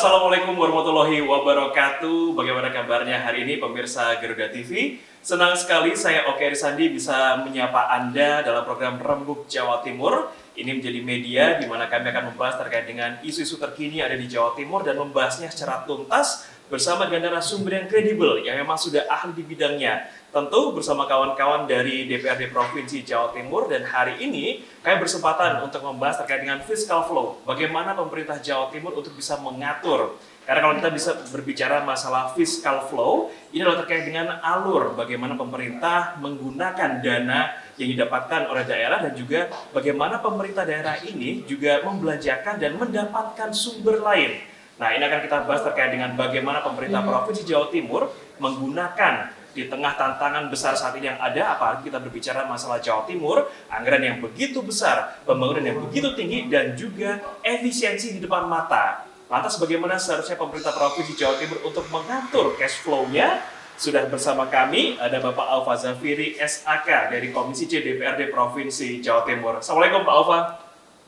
Assalamualaikum warahmatullahi wabarakatuh. Bagaimana kabarnya hari ini pemirsa Garuda TV? Senang sekali saya Oke Arisandi bisa menyapa Anda dalam program Rembuk Jawa Timur. Ini menjadi media di mana kami akan membahas terkait dengan isu-isu terkini yang ada di Jawa Timur dan membahasnya secara tuntas bersama dengan narasumber yang kredibel yang memang sudah ahli di bidangnya. Tentu bersama kawan-kawan dari DPRD Provinsi Jawa Timur, dan hari ini kami berkesempatan untuk membahas terkait dengan fiscal flow. Bagaimana pemerintah Jawa Timur untuk bisa mengatur. Karena kalau kita bisa berbicara masalah fiscal flow, ini adalah terkait dengan alur bagaimana pemerintah menggunakan dana yang didapatkan oleh daerah dan juga bagaimana pemerintah daerah ini juga membelanjakan dan mendapatkan sumber lain. Nah, ini akan kita bahas terkait dengan bagaimana pemerintah Provinsi Jawa Timur menggunakan di tengah tantangan besar saat ini yang ada, apalagi kita berbicara masalah Jawa Timur, anggaran yang begitu besar, pembangunan yang begitu tinggi, dan juga efisiensi di depan mata. Lantas bagaimana seharusnya pemerintah Provinsi Jawa Timur untuk mengatur cash flow-nya? Sudah bersama kami, ada Bapak Alfa Zafiri, SAK, dari Komisi C DPRD Provinsi Jawa Timur. Assalamualaikum Pak Alfa.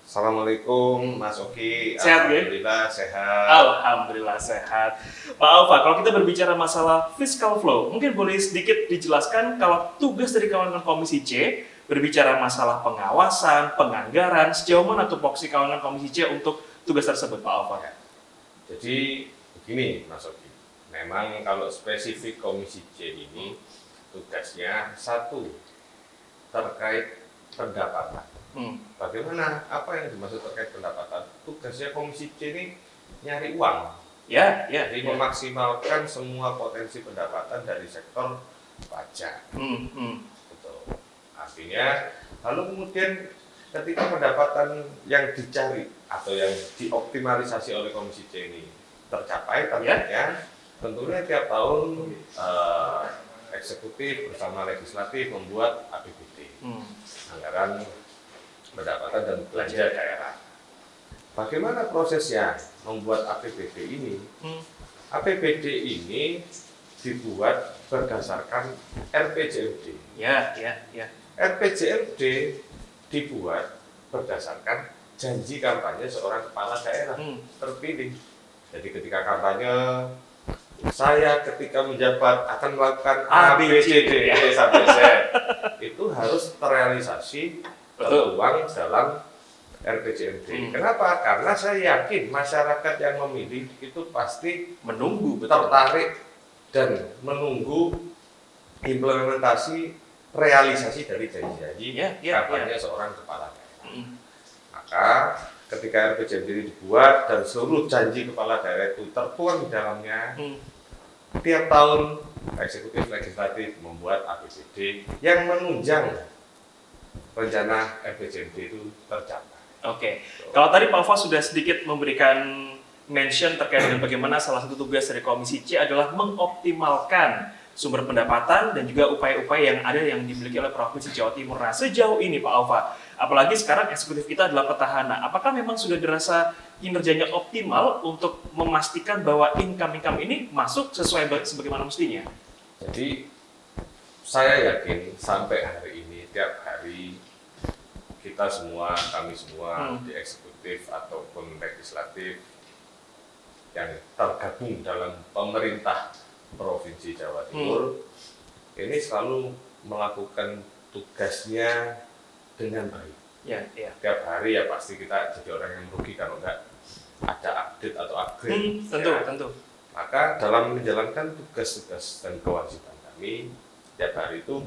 Assalamualaikum Mas Oki, Sehat, Alhamdulillah sehat. Alhamdulillah sehat. Pak Alfa, kalau kita berbicara masalah fiscal flow, mungkin boleh sedikit dijelaskan kalau tugas dari kawan-kawan Komisi C berbicara masalah pengawasan, penganggaran, sejauh mana tupoksi kawan-kawan Komisi C untuk tugas tersebut, Pak Alfa? Jadi begini Mas Oki, memang kalau spesifik Komisi C ini tugasnya satu, terkait pendapatan. Bagaimana, apa yang dimaksud terkait pendapatan? Tugasnya Komisi C ini nyari uang. Jadi memaksimalkan semua potensi pendapatan dari sektor pajak. Betul. Artinya, lalu kemudian ketika pendapatan yang dicari atau yang dioptimalisasi oleh Komisi C ini tercapai targetnya, tentunya tiap tahun eksekutif bersama legislatif membuat APBD, anggaran pendapatan dan belanja daerah. Bagaimana prosesnya membuat APBD ini? APBD ini dibuat berdasarkan RPJMD. RPJMD dibuat berdasarkan janji kampanye seorang kepala daerah terpilih. Jadi ketika kampanye, saya ketika menjabat akan melakukan A, B, C, D, E sampai Z, itu harus terrealisasi tertuang dalam RPJMD. Kenapa? Karena saya yakin masyarakat yang memilih itu pasti Menunggu, tertarik dan menunggu implementasi realisasi dari janji-janji kampanye seorang kepala daerah. Maka ketika RPJMD ini dibuat dan seluruh janji kepala daerah itu tertuang di dalamnya, tiap tahun eksekutif legislatif membuat APBD yang menunjang rencana RPJMD itu tercapai. Oke. Kalau tadi Pak Alfa sudah sedikit memberikan mention terkait dengan bagaimana salah satu tugas dari Komisi C adalah mengoptimalkan sumber pendapatan dan juga upaya-upaya yang ada yang dimiliki oleh Provinsi Jawa Timur. Nah, sejauh ini Pak Alfa, apalagi sekarang eksekutif kita adalah petahana, apakah memang sudah dirasa kinerjanya optimal untuk memastikan bahwa income ini masuk sesuai sebagaimana mestinya? Jadi, saya yakin sampai hari ini, tiap hari kita semua, kami semua di eksekutif ataupun legislatif yang tergabung dalam pemerintah Provinsi Jawa Timur ini selalu melakukan tugasnya dengan baik. Tiap hari ya pasti kita jadi orang yang merugi kalau enggak ada update atau upgrade. Tentu. Maka dalam menjalankan tugas-tugas dan kewajiban kami tiap hari itu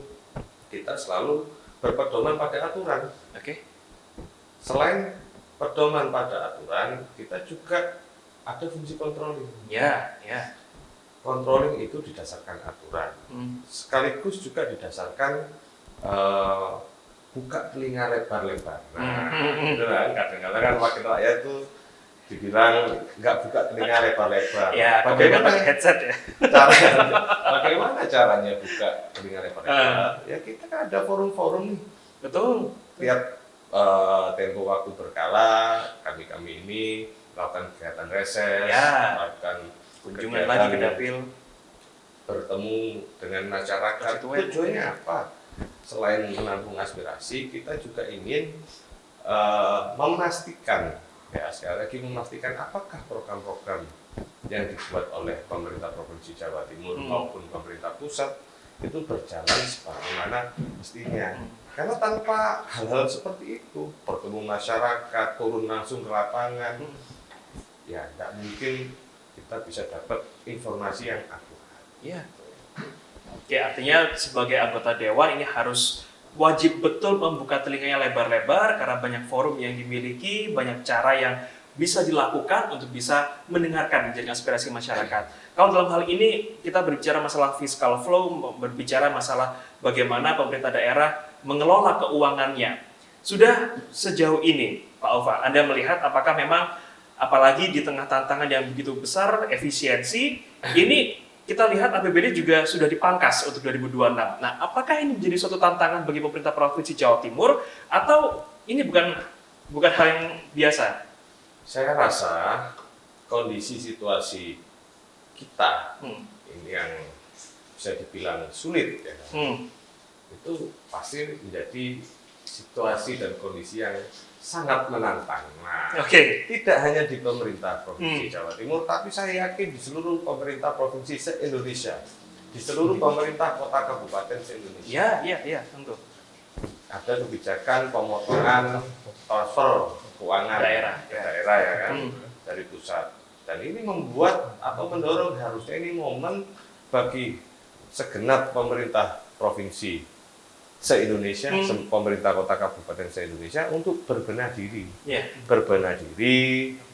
kita selalu berpedoman pada aturan. Selain pedoman pada aturan, kita juga ada fungsi controlling. Controlling itu didasarkan aturan, sekaligus juga didasarkan buka telinga lebar-lebar. Nah, itu kan kadang-kadang kan wakil rakyat itu dibilang nggak buka telinga lebar-lebar. Bagaimana headset ya? Bagaimana caranya buka telinga lebar-lebar? Ya kita kan ada forum-forum nih. Betul. Tiap tempo waktu berkala, kami ini melakukan kegiatan reses, melakukan kunjungan lagi ke dapil, bertemu dengan masyarakat. Tujuannya apa? Selain menampung aspirasi, kita juga ingin memastikan, ya sekali lagi memastikan apakah program-program yang dibuat oleh pemerintah Provinsi Jawa Timur maupun pemerintah pusat itu berjalan sebagaimana mestinya. Karena tanpa hal-hal seperti itu, bertemu masyarakat, turun langsung ke lapangan, ya nggak mungkin kita bisa dapat informasi yang akurat. Iya. Oke, artinya sebagai anggota dewan ini harus wajib betul membuka telinganya lebar-lebar karena banyak forum yang dimiliki, banyak cara yang bisa dilakukan untuk bisa mendengarkan menjadi aspirasi masyarakat. Kalau dalam hal ini kita berbicara masalah fiscal flow, berbicara masalah bagaimana pemerintah daerah mengelola keuangannya. Sudah sejauh ini, Pak Ova, Anda melihat apakah memang apalagi di tengah tantangan yang begitu besar, efisiensi, ini kita lihat APBD juga sudah dipangkas untuk 2026. Nah, apakah ini menjadi suatu tantangan bagi pemerintah Provinsi Jawa Timur atau ini bukan hal yang biasa? Saya rasa kondisi situasi kita ini yang bisa dibilang sulit, ya, itu pasti menjadi situasi dan kondisi yang sangat menantang. Nah, tidak hanya di pemerintah Provinsi Jawa Timur, tapi saya yakin di seluruh pemerintah provinsi se-Indonesia, di seluruh pemerintah kota kabupaten se-Indonesia. Iya, tentu. Ada kebijakan pemotongan transfer keuangan daerah ya kan, dari pusat. Dan ini membuat atau mendorong harusnya ini momen bagi segenap pemerintah provinsi se-Indonesia, pemerintah kota kabupaten se-Indonesia untuk berbenah diri,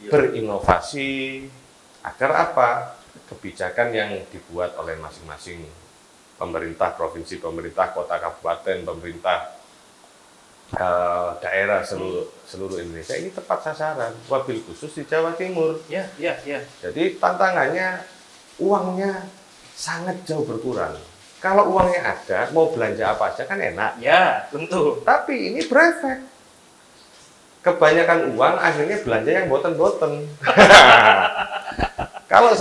berinovasi, agar apa? Kebijakan yang dibuat oleh masing-masing pemerintah provinsi, pemerintah kota kabupaten, pemerintah daerah seluruh Indonesia ini tepat sasaran, wabil khusus di Jawa Timur. Jadi tantangannya uangnya sangat jauh berkurang. Kalau uangnya ada, mau belanja apa aja kan enak. Ya, tentu. Tapi ini berefek. Kebanyakan uang akhirnya belanja yang boten-boten. Kalau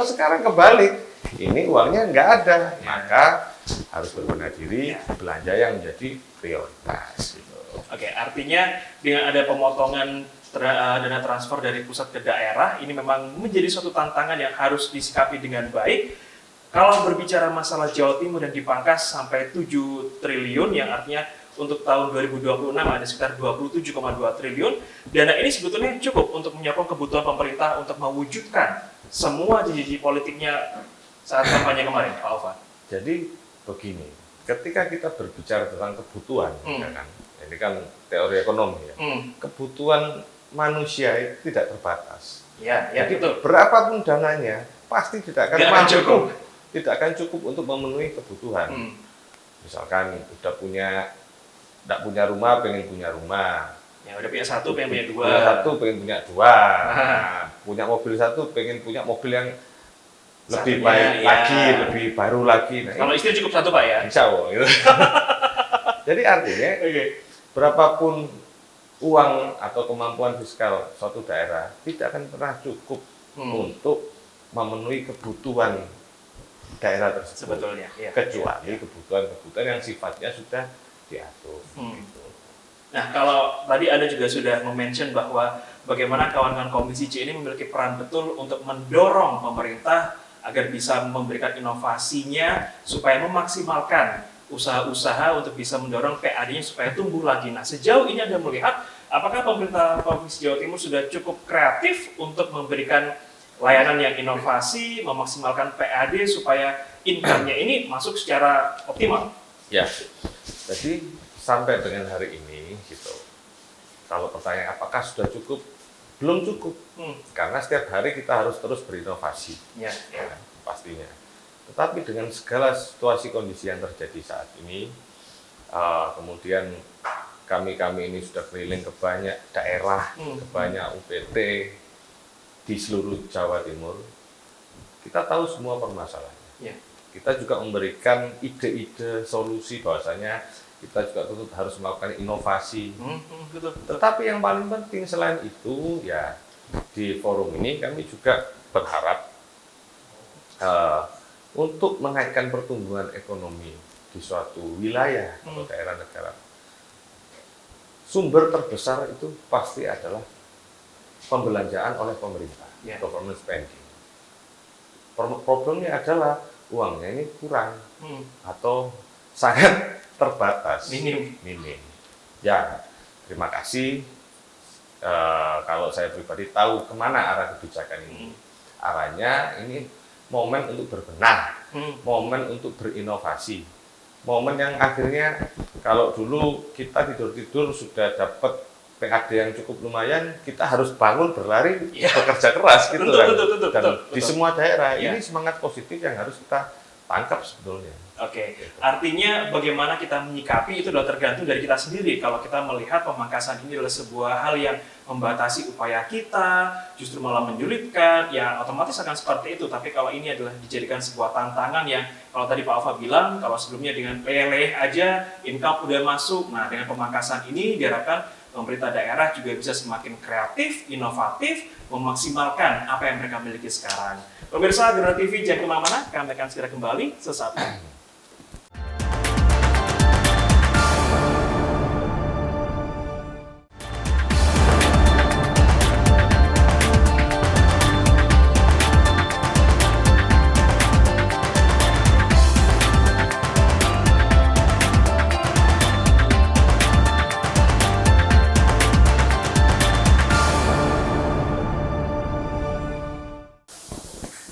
sekarang kebalik, ini uangnya nggak ada, maka harus berbenah diri, belanja yang menjadi prioritas. Gitu. Oke, artinya dengan ada pemotongan dana transfer dari pusat ke daerah, ini memang menjadi suatu tantangan yang harus disikapi dengan baik. Kalau berbicara masalah Jawa Timur yang dipangkas sampai 7 triliun, yang artinya untuk tahun 2026 ada sekitar 27,2 triliun, dana ini sebetulnya cukup untuk menyokong kebutuhan pemerintah untuk mewujudkan semua janji politiknya saat kampanye kemarin, Pak Ova. Jadi begini, ketika kita berbicara tentang kebutuhan, ya kan, ini kan teori ekonomi ya, kebutuhan manusia itu tidak terbatas. Jadi betul. Berapapun dananya pasti tidak akan cukup untuk memenuhi kebutuhan. Misalkan tidak punya rumah, pengen punya rumah. Ya udah punya satu, pengen punya dua. Punya satu, pengen punya dua. Nah, punya mobil satu, pengen punya mobil yang lebih baik lagi, lebih baru lagi. Nah, kalau istri cukup satu, Pak, ya? Insya Allah. Gitu. Jadi artinya, berapapun uang atau kemampuan fiskal suatu daerah tidak akan pernah cukup untuk memenuhi kebutuhan daerah tersebut. Sebetulnya, kecuali kebutuhan-kebutuhan yang sifatnya sudah diatur. Gitu. Nah, kalau tadi Anda juga sudah mention bahwa bagaimana kawan-kawan Komisi C ini memiliki peran betul untuk mendorong pemerintah agar bisa memberikan inovasinya supaya memaksimalkan usaha-usaha untuk bisa mendorong PAD-nya supaya tumbuh lagi. Nah, sejauh ini Anda melihat apakah pemerintah Provinsi Jawa Timur sudah cukup kreatif untuk memberikan layanan yang inovasi, memaksimalkan PAD supaya income-nya ini masuk secara optimal? Ya, jadi sampai dengan hari ini, gitu. Kalau pertanyaan apakah sudah cukup? Belum cukup, karena setiap hari kita harus terus berinovasi, ya, pastinya. Tetapi dengan segala situasi kondisi yang terjadi saat ini, kemudian kami ini sudah keliling ke banyak daerah, ke banyak UPT di seluruh Jawa Timur. Kita tahu semua permasalahannya. Ya. Kita juga memberikan ide-ide solusi bahwasanya kita juga tentu harus melakukan inovasi. Betul. Tetapi yang paling penting selain itu, ya di forum ini kami juga berharap untuk menaikkan pertumbuhan ekonomi di suatu wilayah atau daerah negara. Sumber terbesar itu pasti adalah pembelanjaan oleh pemerintah, Ya. government spending. Problemnya adalah uangnya ini kurang atau sangat terbatas, minim. Ya, terima kasih. Kalau saya pribadi tahu kemana arah kebijakan ini. Arahnya ini momen untuk berbenah, momen untuk berinovasi, momen yang akhirnya kalau dulu kita tidur-tidur sudah dapat PAD yang cukup lumayan, kita harus bangun berlari bekerja keras gitu kan. Dan di semua daerah ini semangat positif yang harus kita tangkap sebetulnya. Oke, artinya bagaimana kita menyikapi itu adalah tergantung dari kita sendiri. Kalau kita melihat pemangkasan ini adalah sebuah hal yang membatasi upaya kita, justru malah menyulitkan, ya otomatis akan seperti itu. Tapi kalau ini adalah dijadikan sebuah tantangan yang, kalau tadi Pak Alfa bilang, kalau sebelumnya dengan leleh aja, income udah masuk, nah dengan pemangkasan ini diharapkan pemerintah daerah juga bisa semakin kreatif, inovatif, memaksimalkan apa yang mereka miliki sekarang. Pemirsa Gerhana TV, jangan kemana-mana, kami akan segera kembali sesaat lagi.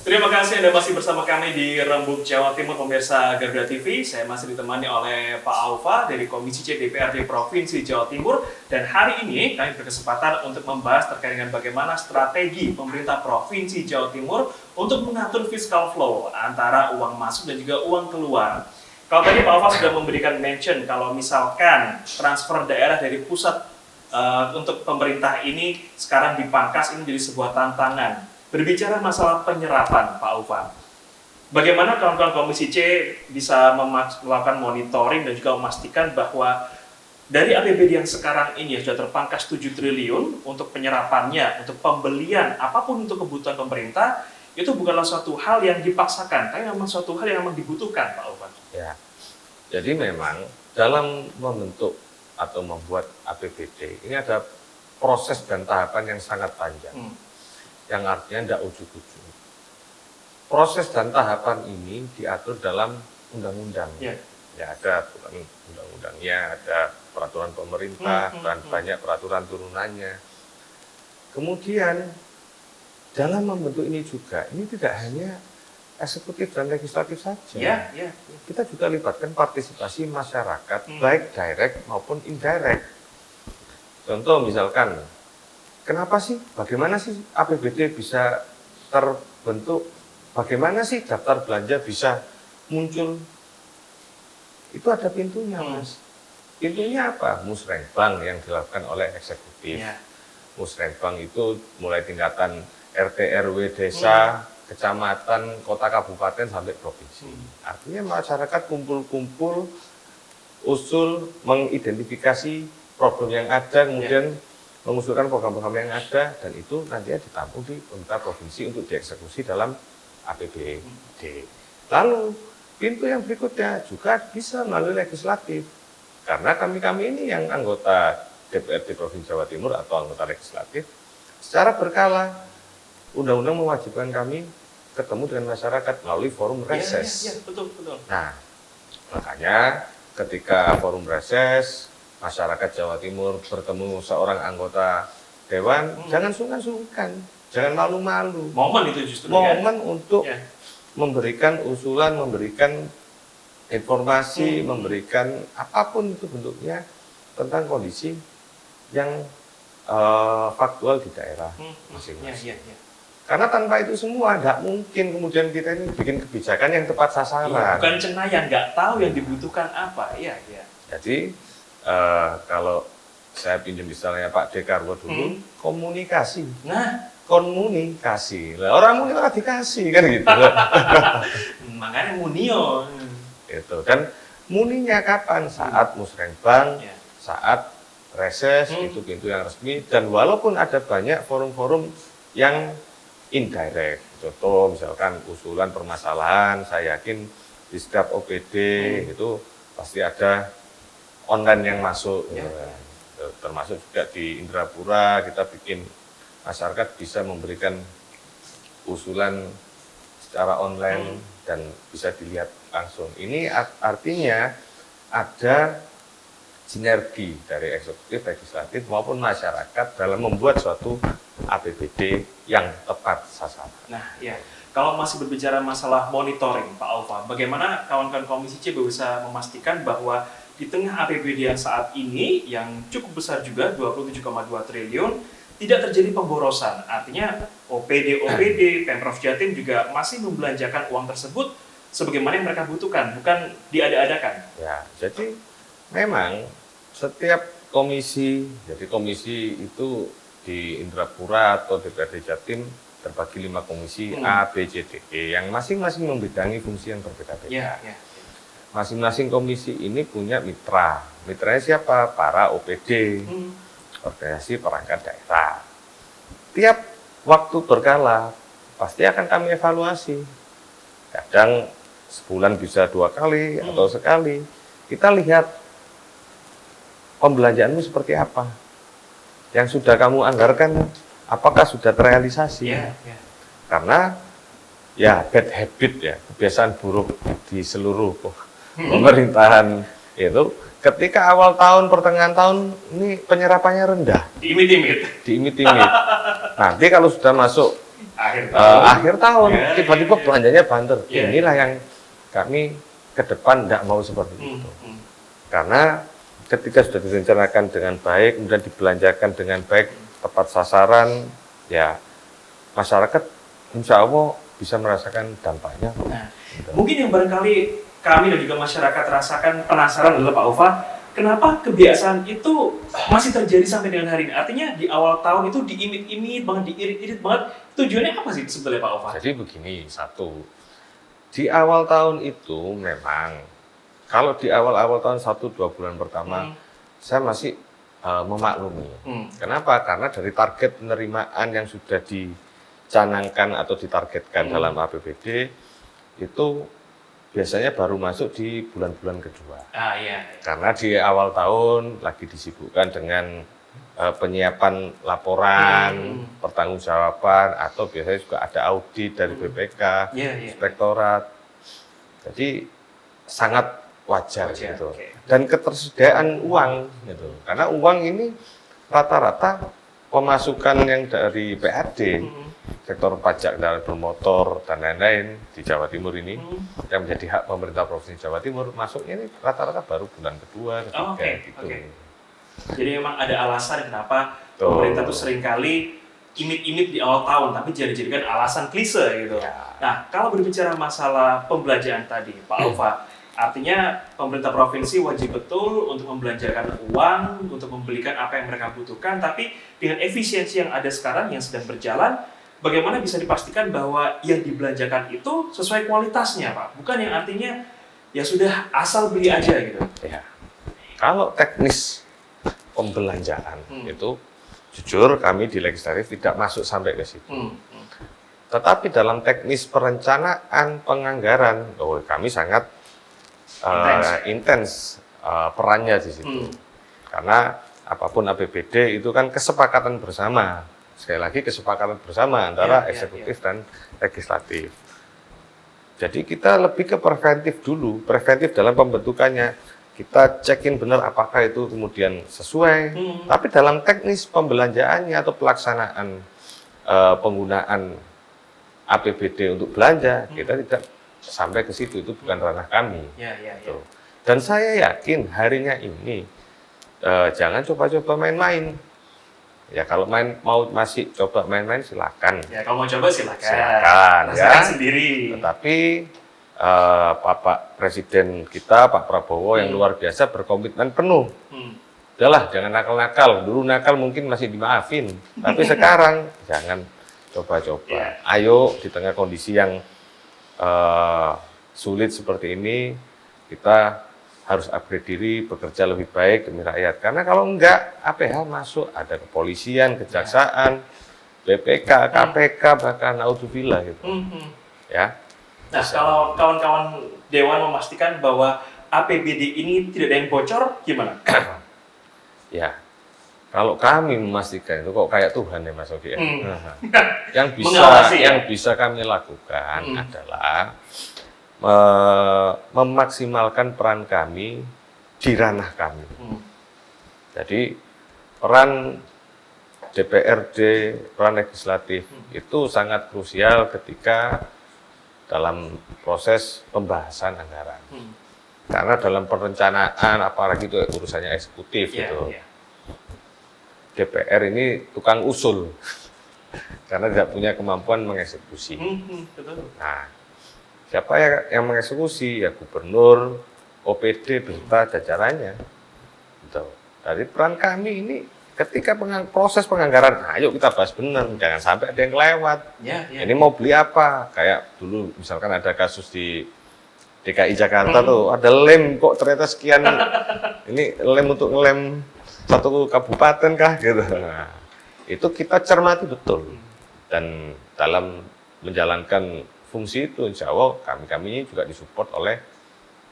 Terima kasih Anda masih bersama kami di Rembuk Jawa Timur, pemirsa Garuda TV. Saya masih ditemani oleh Pak Alfa dari Komisi C DPRD Provinsi Jawa Timur. Dan hari ini kami berkesempatan untuk membahas terkait dengan bagaimana strategi pemerintah Provinsi Jawa Timur untuk mengatur fiscal flow antara uang masuk dan juga uang keluar. Kalau tadi Pak Alfa sudah memberikan mention kalau misalkan transfer daerah dari pusat untuk pemerintah ini sekarang dipangkas, ini menjadi sebuah tantangan. Berbicara masalah penyerapan, Pak Alfa, bagaimana kawan-kawan Komisi C bisa melakukan monitoring dan juga memastikan bahwa dari APBD yang sekarang ini sudah terpangkas 7 triliun untuk penyerapannya, untuk pembelian apapun untuk kebutuhan pemerintah, itu bukanlah suatu hal yang dipaksakan, tapi memang suatu hal yang memang dibutuhkan, Pak Alfa. Ya, jadi memang dalam membentuk atau membuat APBD ini ada proses dan tahapan yang sangat panjang. Yang artinya tidak ujuk-ujuk. Proses dan tahapan ini diatur dalam undang-undang. Ya, ada undang-undangnya, ada peraturan pemerintah, dan banyak peraturan turunannya. Kemudian dalam membentuk ini juga, ini tidak hanya eksekutif dan legislatif saja. Kita juga libatkan partisipasi masyarakat, baik direct maupun indirect. Contoh misalkan, kenapa sih, bagaimana sih APBD bisa terbentuk, bagaimana sih daftar belanja bisa muncul? Itu ada pintunya, Mas. Pintunya apa? Musrenbang yang dilakukan oleh eksekutif. Musrenbang itu mulai tingkatan RT, RW, desa, kecamatan, kota, kabupaten, sampai provinsi. Artinya masyarakat kumpul-kumpul, usul, mengidentifikasi problem yang ada, kemudian mengusulkan program-program yang ada, dan itu nantinya ditampung di pemerintah provinsi untuk dieksekusi dalam APBD. Lalu pintu yang berikutnya juga bisa melalui legislatif, karena kami ini yang anggota DPRD Provinsi Jawa Timur atau anggota legislatif, secara berkala undang-undang mewajibkan kami ketemu dengan masyarakat melalui forum reses. Betul. Nah, makanya ketika forum reses masyarakat Jawa Timur bertemu seorang anggota dewan, jangan sungkan-sungkan, jangan malu-malu. Momen itu justru momen untuk memberikan usulan, memberikan informasi, memberikan apapun itu bentuknya tentang kondisi yang faktual di daerah masing-masing. Karena tanpa itu semua, tidak mungkin kemudian kita ini bikin kebijakan yang tepat sasaran. Bukan cenayang, nggak tahu yang dibutuhkan apa. Jadi, kalau saya pinjam istilahnya Pak Dekarwo dulu, komunikasi. Komunikasi. Lah, orang muni malah dikasih, kan gitu. Makanya munio. Itu. Dan muninya kapan? Saat musrenbang, saat reses, itu pintu yang resmi. Dan walaupun ada banyak forum-forum yang indirect, contoh misalkan usulan permasalahan, saya yakin di setiap OPD itu pasti ada online yang masuk, termasuk juga di Indrapura kita bikin masyarakat bisa memberikan usulan secara online dan bisa dilihat langsung. Ini artinya ada sinergi dari eksekutif, legislatif maupun masyarakat dalam membuat suatu APBD yang tepat sasaran. Nah, ya. Kalau masih berbicara masalah monitoring, Pak Alfa, bagaimana kawan-kawan Komisi C bisa memastikan bahwa di tengah APBD yang saat ini, yang cukup besar juga, 27,2 triliun, tidak terjadi pemborosan. Artinya OPD, Pemprov Jatim juga masih membelanjakan uang tersebut sebagaimana yang mereka butuhkan, bukan diada-adakan. Ya, jadi memang setiap komisi, jadi komisi itu di Indrapura atau DPRD Jatim terbagi 5 komisi A, B, C, D, E yang masing-masing membidangi fungsi yang berbeda-beda. Ya, ya. Masing-masing komisi ini punya mitra. Mitranya siapa? Para OPD, organisasi perangkat daerah. Tiap waktu berkala pasti akan kami evaluasi. Kadang sebulan bisa 2 kali atau sekali. Kita lihat pembelanjaanmu seperti apa. Yang sudah kamu anggarkan apakah sudah terrealisasi? Karena ya bad habit ya, kebiasaan buruk di seluruh pemerintahan itu ketika awal tahun, pertengahan tahun ini penyerapannya rendah. Diimit-imit. Nanti kalau sudah masuk akhir tahun, tiba-tiba belanjanya banter. Inilah yang kami ke depan tidak mau seperti itu. Karena ketika sudah direncanakan dengan baik, kemudian dibelanjakan dengan baik, tepat sasaran, ya masyarakat insya Allah bisa merasakan dampaknya. Nah, mungkin yang barangkali kami dan juga masyarakat rasakan penasaran adalah Pak Alfa, kenapa kebiasaan itu masih terjadi sampai dengan hari ini? Artinya di awal tahun itu diimit-imit banget, diirit-irit banget. Tujuannya apa sih sebenarnya Pak Alfa? Jadi begini, satu, di awal tahun itu memang, kalau di awal-awal tahun 1-2 bulan pertama, saya masih memaklumi. Kenapa? Karena dari target penerimaan yang sudah dicanangkan atau ditargetkan dalam APBD itu biasanya baru masuk di bulan-bulan kedua. Karena di awal tahun lagi disibukkan dengan penyiapan laporan, pertanggungjawaban, atau biasanya juga ada audit dari BPK, inspektorat. Jadi sangat wajar gitu. Dan ketersediaan uang gitu. Karena uang ini rata-rata pemasukan yang dari PAD, sektor pajak dan bermotor dan lain-lain di Jawa Timur ini yang menjadi hak pemerintah Provinsi Jawa Timur masuknya ini rata-rata baru bulan kedua, ketiga gitu. Jadi memang ada alasan kenapa pemerintah itu seringkali imit-imit di awal tahun, tapi dijadikan alasan klise gitu. Nah, kalau berbicara masalah pembelanjaan tadi, Pak Alfa, artinya pemerintah provinsi wajib betul untuk membelanjakan uang, untuk membelikan apa yang mereka butuhkan, tapi dengan efisiensi yang ada sekarang, yang sedang berjalan, bagaimana bisa dipastikan bahwa yang dibelanjakan itu sesuai kualitasnya, Pak? Bukan yang artinya ya sudah asal beli aja gitu. Ya. Kalau teknis pembelanjaan itu, jujur kami di legislatif tidak masuk sampai ke situ. Tetapi dalam teknis perencanaan penganggaran, kami sangat intens perannya di situ. Karena apapun APBD itu kan kesepakatan bersama. Sekali lagi kesepakatan bersama antara eksekutif dan legislatif. Jadi kita lebih ke preventif dulu, preventif dalam pembentukannya. Kita cekin benar apakah itu kemudian sesuai. Tapi dalam teknis pembelanjaannya atau pelaksanaan penggunaan APBD untuk belanja, kita tidak sampai ke situ, itu bukan ranah kami. Dan saya yakin harinya ini jangan coba-coba main-main. Ya kalau masih coba main-main silakan. Ya kalau mau coba silakan. Ya. Sendiri. Tetapi Bapak Presiden kita, Pak Prabowo yang luar biasa berkomitmen penuh. Udahlah, jangan nakal-nakal. Dulu nakal mungkin masih dimaafin, tapi sekarang jangan coba-coba. Ayo di tengah kondisi yang sulit seperti ini, kita harus upgrade diri, bekerja lebih baik demi rakyat. Karena kalau enggak, APH masuk, ada kepolisian, kejaksaan, BPK, KPK, bahkan naudzubillah gitu. Ya. Nah, kalau kawan-kawan Dewan memastikan bahwa APBD ini tidak ada yang bocor, gimana? Ya, Kalau kami memastikan itu kok kayak Tuhan ya Mas Oki ya. Yang Mengawasi, ya? yang bisa kami lakukan adalah memaksimalkan peran kami di ranah kami. Jadi peran DPRD, peran legislatif itu sangat krusial ketika dalam proses pembahasan anggaran. Karena dalam perencanaan, apalagi itu urusannya eksekutif gitu. DPR ini tukang usul karena tidak punya kemampuan mengeksekusi. Nah, siapa yang mengeksekusi? Ya gubernur, OPD beserta jajarannya. Gitu. Dari peran kami ini ketika proses penganggaran, ayo kita bahas benar, jangan sampai ada yang kelewat. Ini mau beli apa? Kayak dulu misalkan ada kasus di DKI Jakarta tuh, ada lem kok ternyata sekian, ini lem untuk ngelem satu kabupaten kah gitu. Nah, itu kita cermati betul. Dan dalam menjalankan fungsi itu, insya Allah kami ini juga disupport oleh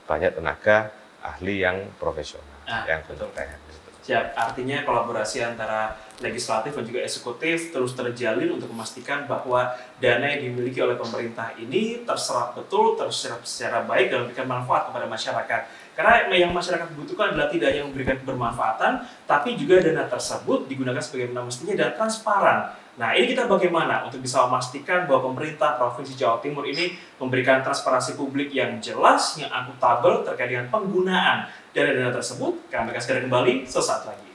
banyak tenaga ahli yang profesional, yang kompeten. Siap, artinya kolaborasi antara legislatif dan juga eksekutif terus terjalin untuk memastikan bahwa dana yang dimiliki oleh pemerintah ini terserap betul, terserap secara baik dan memberikan manfaat kepada masyarakat. Karena yang masyarakat butuhkan adalah tidak hanya memberikan kebermanfaatan, tapi juga dana tersebut digunakan sebagaimana mestinya dan transparan. Nah, ini kita bagaimana untuk bisa memastikan bahwa pemerintah Provinsi Jawa Timur ini memberikan transparansi publik yang jelas, yang akuntabel terkait dengan penggunaan dana-dana tersebut. Kami akan segera kembali sesaat lagi.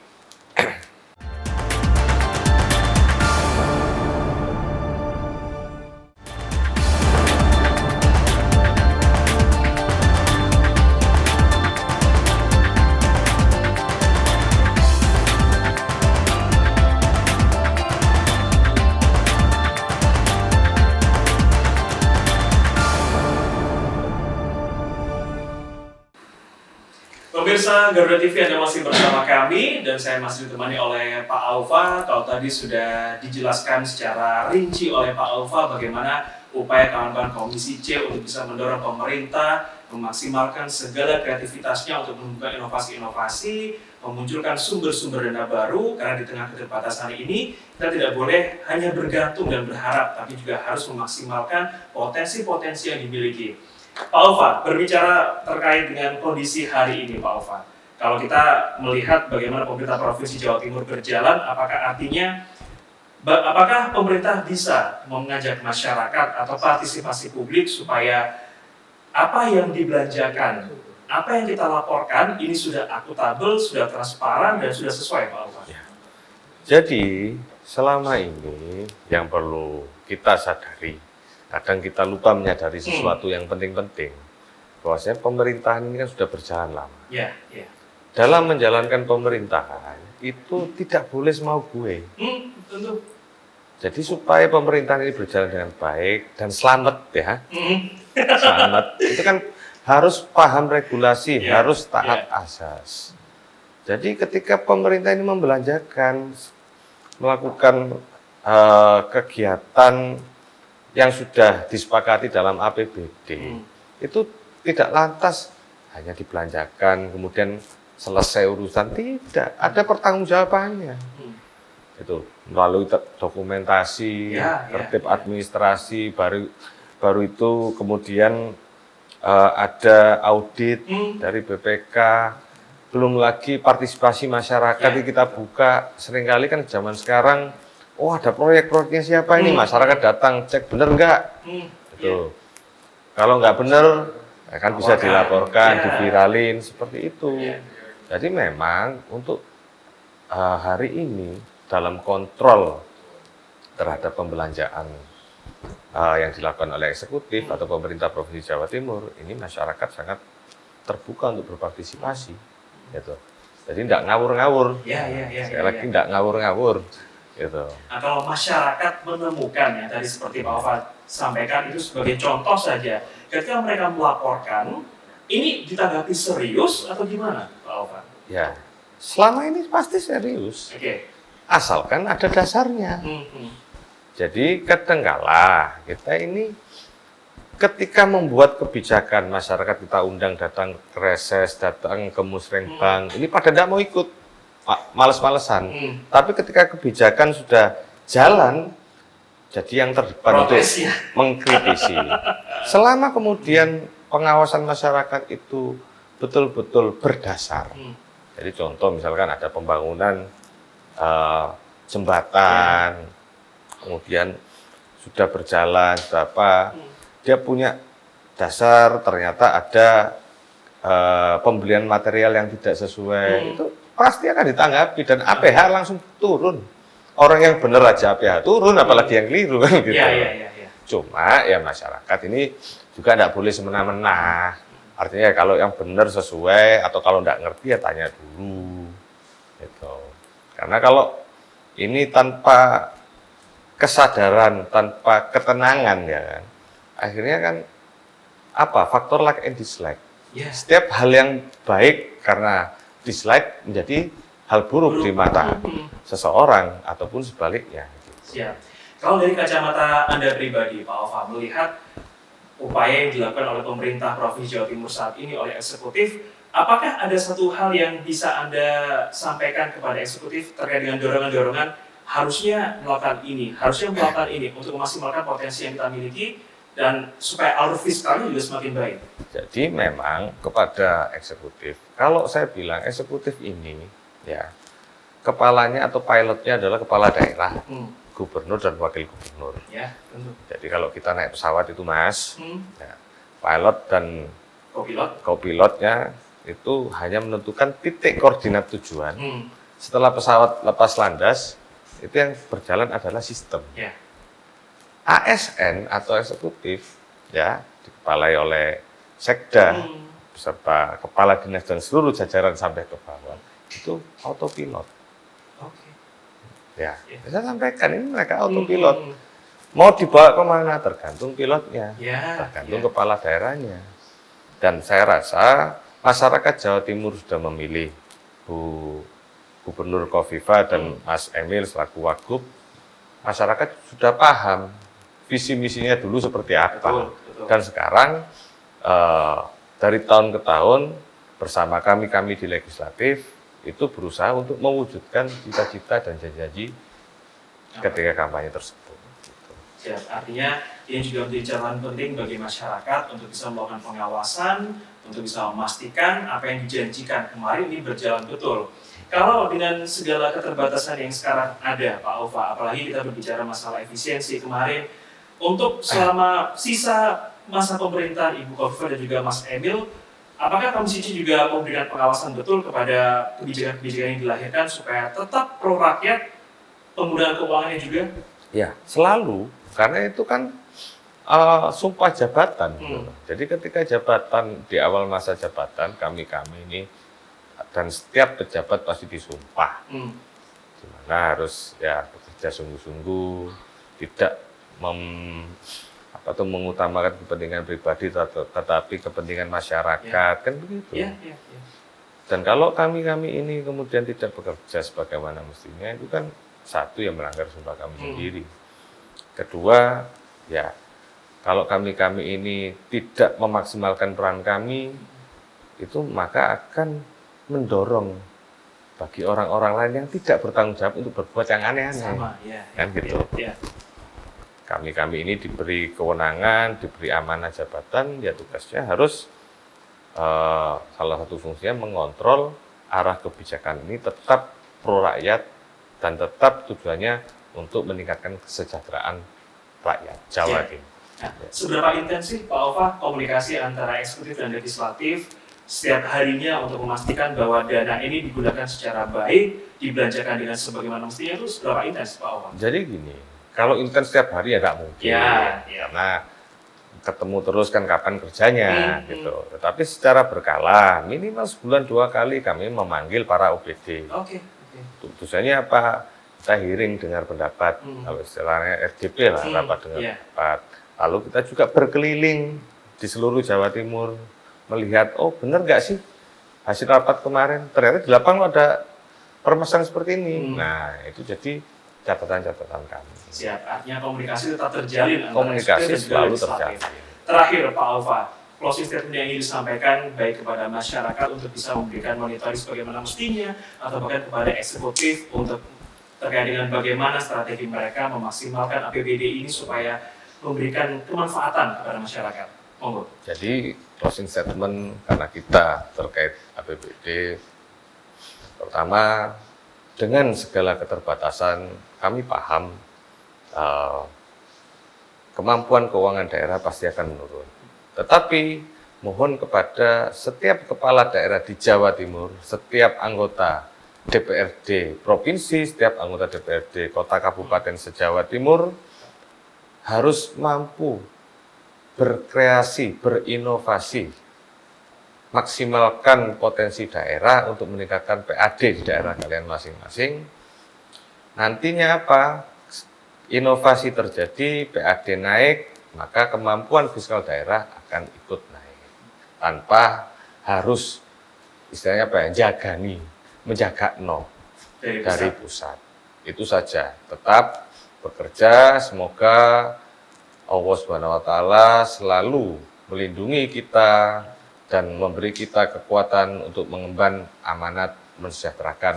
Pemirsa Garuda TV, Anda masih bersama kami dan saya masih ditemani oleh Pak Alfa. Kalau tadi sudah dijelaskan secara rinci oleh Pak Alfa bagaimana upaya kawan-kawan Komisi C untuk bisa mendorong pemerintah memaksimalkan segala kreativitasnya untuk menemukan inovasi-inovasi, memunculkan sumber-sumber dana baru, karena di tengah keterbatasan ini kita tidak boleh hanya bergantung dan berharap, tapi juga harus memaksimalkan potensi-potensi yang dimiliki. Pak Alfa, berbicara terkait dengan kondisi hari ini Pak Alfa, kalau kita melihat bagaimana pemerintah Provinsi Jawa Timur berjalan, apakah pemerintah bisa mengajak masyarakat atau partisipasi publik supaya apa yang dibelanjakan, apa yang kita laporkan ini sudah akuntabel, sudah transparan, dan sudah sesuai Pak Alfa? Jadi selama ini yang perlu kita sadari, kadang kita lupa menyadari sesuatu yang penting-penting, bahwasanya pemerintahan ini kan sudah berjalan lama. Dalam menjalankan pemerintahan itu tidak boleh semau gue. Tentu. Jadi supaya pemerintahan ini berjalan dengan baik dan selamat ya, selamat itu kan harus paham regulasi, harus taat asas. Jadi ketika pemerintah ini membelanjakan, melakukan kegiatan yang sudah disepakati dalam APBD, itu tidak lantas hanya dibelanjakan kemudian selesai urusan, tidak, ada pertanggungjawabannya. Itu melalui dokumentasi, tertib administrasi, baru itu kemudian ada audit dari BPK, belum lagi partisipasi masyarakat yang kita buka. Seringkali kan zaman sekarang, oh ada proyek-proyeknya siapa ini, masyarakat datang cek bener nggak, gitu. Kalau nggak bener, ya kan bisa dilaporkan, diviralin seperti itu. Jadi memang untuk hari ini dalam kontrol terhadap pembelanjaan yang dilakukan oleh eksekutif atau pemerintah Provinsi Jawa Timur, ini masyarakat sangat terbuka untuk berpartisipasi, gitu. Jadi tidak ngawur-ngawur, sekali lagi tidak ngawur-ngawur. Gitu. Nah, kalau masyarakat menemukan ya tadi seperti Pak Alfa sampaikan itu sebagai contoh saja, ketika mereka melaporkan, ini ditanggapi serius atau gimana Pak Alfa? Ya, selama ini pasti serius. Asalkan ada dasarnya. Jadi kadangkala kita ini ketika membuat kebijakan, masyarakat kita undang datang ke reses, datang ke musrenbang, ini pada tidak mau ikut. males-malesan. Tapi ketika kebijakan sudah jalan, jadi yang terdepan untuk Protes, ya. mengkritisi. Selama kemudian pengawasan masyarakat itu betul-betul berdasar. Jadi contoh misalkan ada pembangunan jembatan, kemudian sudah berjalan, berapa, dia punya dasar, ternyata ada pembelian material yang tidak sesuai, itu pasti akan ditanggapi dan APH langsung turun. Orang yang benar aja APH turun, apalagi yang keliru kan gitu. Ya. Cuma ya masyarakat ini juga tidak boleh semena-mena. Artinya kalau yang benar sesuai atau kalau tidak ngerti ya tanya dulu. Gitu. Karena kalau ini tanpa kesadaran, tanpa ketenangan ya kan, akhirnya kan apa? Faktor like and dislike. Setiap hal yang baik karena dislike menjadi hal buruk di mata seseorang ataupun sebaliknya. Gitu. Siap. Kalau dari kacamata Anda pribadi, Pak Alfa, melihat upaya yang dilakukan oleh pemerintah Provinsi Jawa Timur saat ini oleh eksekutif, apakah ada satu hal yang bisa Anda sampaikan kepada eksekutif terkait dengan dorongan-dorongan harusnya melakukan ini untuk memaksimalkan potensi yang kita miliki dan supaya alur fiskalnya juga semakin baik? Jadi memang kepada eksekutif, kalau saya bilang eksekutif ini ya kepalanya atau pilotnya adalah kepala daerah, gubernur dan wakil gubernur. Ya, tentu. Jadi kalau kita naik pesawat itu Mas, ya, pilot dan co-pilotnya itu hanya menentukan titik koordinat tujuan. Setelah pesawat lepas landas, itu yang berjalan adalah sistem. Ya. ASN atau eksekutif ya dikepalai oleh sekda beserta kepala dinas dan seluruh jajaran sampai ke bawah itu autopilot. Oke. Ya, saya sampaikan ini mereka autopilot. Mau dibawa kemana tergantung pilotnya, tergantung kepala daerahnya. Dan saya rasa masyarakat Jawa Timur sudah memilih Bu Gubernur Kofifa dan Mas Emil selaku Wagub. Masyarakat sudah paham visi misinya dulu seperti apa. Betul. Dan sekarang dari tahun ke tahun bersama kami di legislatif itu berusaha untuk mewujudkan cita-cita dan janji-janji ketika kampanye tersebut. Gitu. Siap. Artinya ini juga menjadi catatan penting bagi masyarakat untuk bisa melakukan pengawasan, untuk bisa memastikan apa yang dijanjikan kemarin ini berjalan betul. Kalau dengan segala keterbatasan yang sekarang ada, Pak Alfa, apalagi kita berbicara masalah efisiensi kemarin, untuk selama sisa masa pemerintahan Ibu Kofifa dan juga Mas Emil, apakah Komisi C juga memberikan pengawasan betul kepada kebijakan-kebijakan yang dilahirkan supaya tetap pro rakyat, penggunaan keuangannya juga? Ya, selalu. Karena itu kan sumpah jabatan. Jadi ketika jabatan, di awal masa jabatan, kami ini, dan setiap pejabat pasti disumpah. Dimana harus ya bekerja sungguh-sungguh, tidak mengutamakan kepentingan pribadi tetapi kepentingan masyarakat, kan begitu. Dan kalau kami ini kemudian tidak bekerja sebagaimana mestinya, itu kan satu yang melanggar sumpah kami sendiri. Kedua, ya kalau kami ini tidak memaksimalkan peran kami, itu maka akan mendorong bagi orang-orang lain yang tidak bertanggung jawab untuk berbuat yang aneh-aneh. Kan gitu. Kami ini diberi kewenangan, diberi amanah jabatan, ya tugasnya harus salah satu fungsinya mengontrol arah kebijakan ini tetap pro rakyat dan tetap tujuannya untuk meningkatkan kesejahteraan rakyat Jawa Timur. Nah, seberapa intensif Pak Alfa komunikasi antara eksekutif dan legislatif setiap harinya untuk memastikan bahwa dana ini digunakan secara baik, dibelanjakan dengan sebagaimana mestinya, itu seberapa intens Pak Alfa? Jadi gini, kalau intens setiap hari ya nggak mungkin, karena ketemu terus kan kapan kerjanya gitu. Tetapi secara berkala, minimal sebulan 2 kali kami memanggil para OPD. Tujuannya apa? Kita hearing dengar pendapat, kalau istilahnya RDP lah, rapat dengar pendapat. Lalu kita juga berkeliling di seluruh Jawa Timur, melihat, oh benar nggak sih hasil rapat kemarin? Ternyata di lapangan ada permasalahan seperti ini. Nah, itu jadi catatan-catatan kami. Siap, artinya komunikasi tetap terjalin. Komunikasi selalu terjalin. Terakhir Pak Alfa, closing statement yang ingin disampaikan baik kepada masyarakat untuk bisa memberikan monitoring sebagaimana mestinya atau bahkan kepada eksekutif untuk terkait dengan bagaimana strategi mereka memaksimalkan APBD ini supaya memberikan kemanfaatan kepada masyarakat. Monggo. Jadi closing statement karena kita terkait APBD, pertama dengan segala keterbatasan kami paham kemampuan keuangan daerah pasti akan menurun. Tetapi mohon kepada setiap kepala daerah di Jawa Timur, setiap anggota DPRD provinsi, setiap anggota DPRD kota kabupaten se-Jawa Timur harus mampu berkreasi, berinovasi, maksimalkan potensi daerah untuk meningkatkan PAD di daerah kalian masing-masing. Nantinya apa? Inovasi terjadi, PAD naik, maka kemampuan fiskal daerah akan ikut naik. Tanpa harus istilahnya apa ya, menjaga dari pusat. Itu saja. Tetap bekerja, semoga Allah SWT selalu melindungi kita dan memberi kita kekuatan untuk mengemban amanat mensejahterakan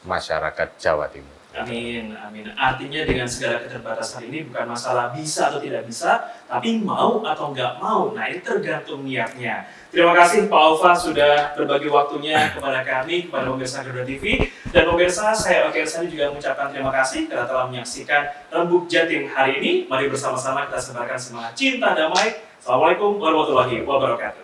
masyarakat Jawa Timur. Amin, amin. Artinya dengan segala keterbatasan ini bukan masalah bisa atau tidak bisa, tapi mau atau nggak mau. Nah, ini tergantung niatnya. Terima kasih Pak Alvan sudah berbagi waktunya kepada kami, kepada pemirsa Garuda TV. Dan pemirsa, saya Oke Irsandi juga mengucapkan terima kasih karena telah menyaksikan Rembuk Jatim hari ini. Mari bersama-sama kita sebarkan semangat cinta damai. Assalamualaikum warahmatullahi wabarakatuh.